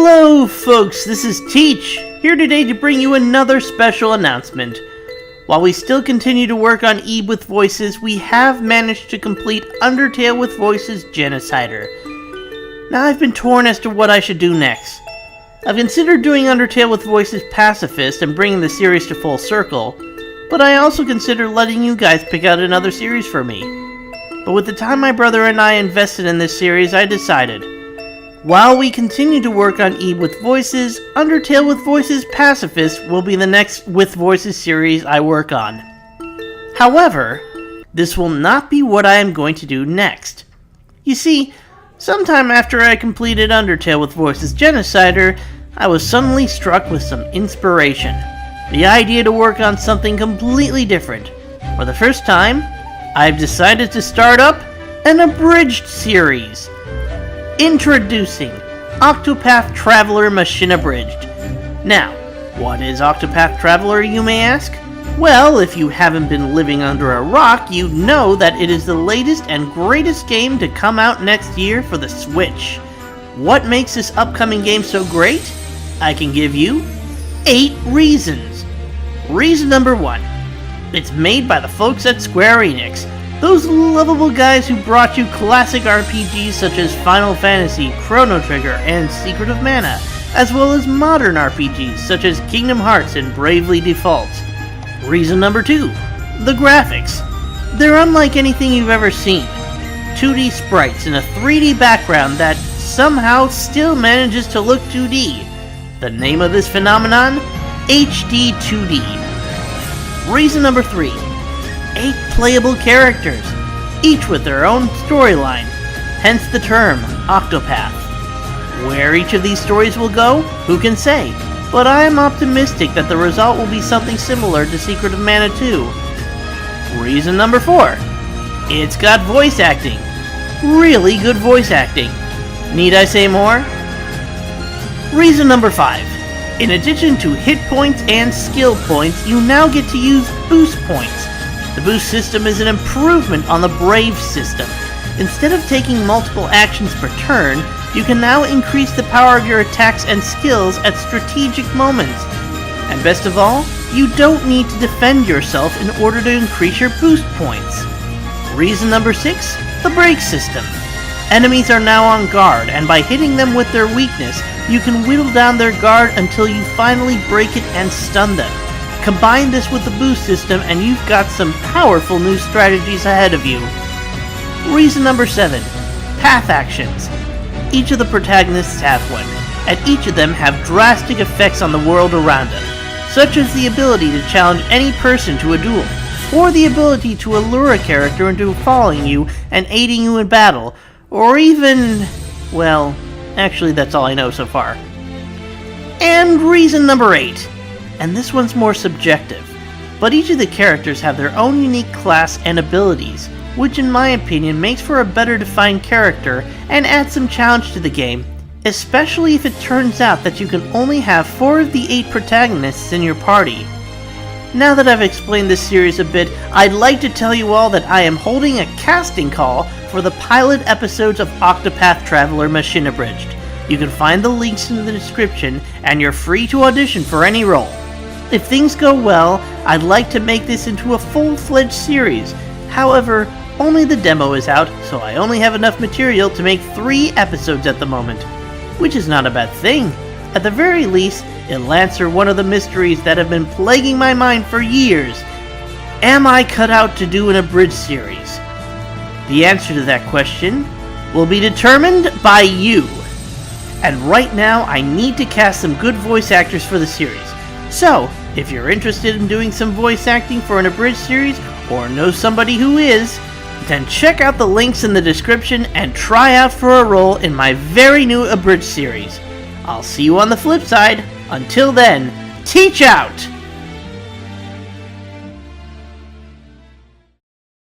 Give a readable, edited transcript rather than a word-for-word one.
Hello folks, this is Teach, here today to bring you another special announcement. While we still continue to work on Eve with Voices, we have managed to complete Undertale with Voices Genocider. Now I've been torn as to what I should do next. I've considered doing Undertale with Voices Pacifist and bringing the series to full circle, but I also consider letting you guys pick out another series for me. But with the time my brother and I invested in this series, I decided, while we continue to work on Eve with Voices, Undertale with Voices Pacifist will be the next With Voices series I work on. However, this will not be what I am going to do next. You see, sometime after I completed Undertale with Voices Genocider, I was suddenly struck with some inspiration. The idea to work on something completely different. For the first time, I've decided to start up an abridged series. Introducing Octopath Traveler Machine Abridged. Now, what is Octopath Traveler, you may ask? Well, if you haven't been living under a rock, you know that it is the latest and greatest game to come out next year for the Switch. What makes this upcoming game so great? I can give you 8 reasons. Reason number 1. It's made by the folks at Square Enix. Those lovable guys who brought you classic RPGs such as Final Fantasy, Chrono Trigger, and Secret of Mana, as well as modern RPGs such as Kingdom Hearts and Bravely Default. Reason number 2. The graphics. They're unlike anything you've ever seen. 2D sprites in a 3D background that somehow still manages to look 2D. The name of this phenomenon? HD 2D. Reason number 3. 8 playable characters, each with their own storyline, hence the term Octopath. Where each of these stories will go, who can say, but I am optimistic that the result will be something similar to Secret of Mana 2. Reason number 4. It's got voice acting. Really good voice acting. Need I say more? Reason number 5. In addition to hit points and skill points, you now get to use boost points. The boost system is an improvement on the Brave system. Instead of taking multiple actions per turn, you can now increase the power of your attacks and skills at strategic moments. And best of all, you don't need to defend yourself in order to increase your boost points. Reason number 6, the Break system. Enemies are now on guard, and by hitting them with their weakness, you can whittle down their guard until you finally break it and stun them. Combine this with the boost system and you've got some powerful new strategies ahead of you. Reason number 7. Path actions. Each of the protagonists have one, and each of them have drastic effects on the world around them, such as the ability to challenge any person to a duel, or the ability to allure a character into following you and aiding you in battle, or even, well, actually that's all I know so far. And reason number 8. And this one's more subjective, but each of the characters have their own unique class and abilities, which in my opinion makes for a better defined character and adds some challenge to the game, especially if it turns out that you can only have 4 of the 8 protagonists in your party. Now that I've explained this series a bit, I'd like to tell you all that I am holding a casting call for the pilot episodes of Octopath Traveler Machine Abridged. You can find the links in the description, and you're free to audition for any role. If things go well, I'd like to make this into a full-fledged series. However, only the demo is out, so I only have enough material to make 3 episodes at the moment. Which is not a bad thing. At the very least, it'll answer one of the mysteries that have been plaguing my mind for years. Am I cut out to do an abridged series? The answer to that question will be determined by you. And right now, I need to cast some good voice actors for the series. So, if you're interested in doing some voice acting for an abridged series, or know somebody who is, then check out the links in the description and try out for a role in my very new abridged series. I'll see you on the flip side. Until then, teach out!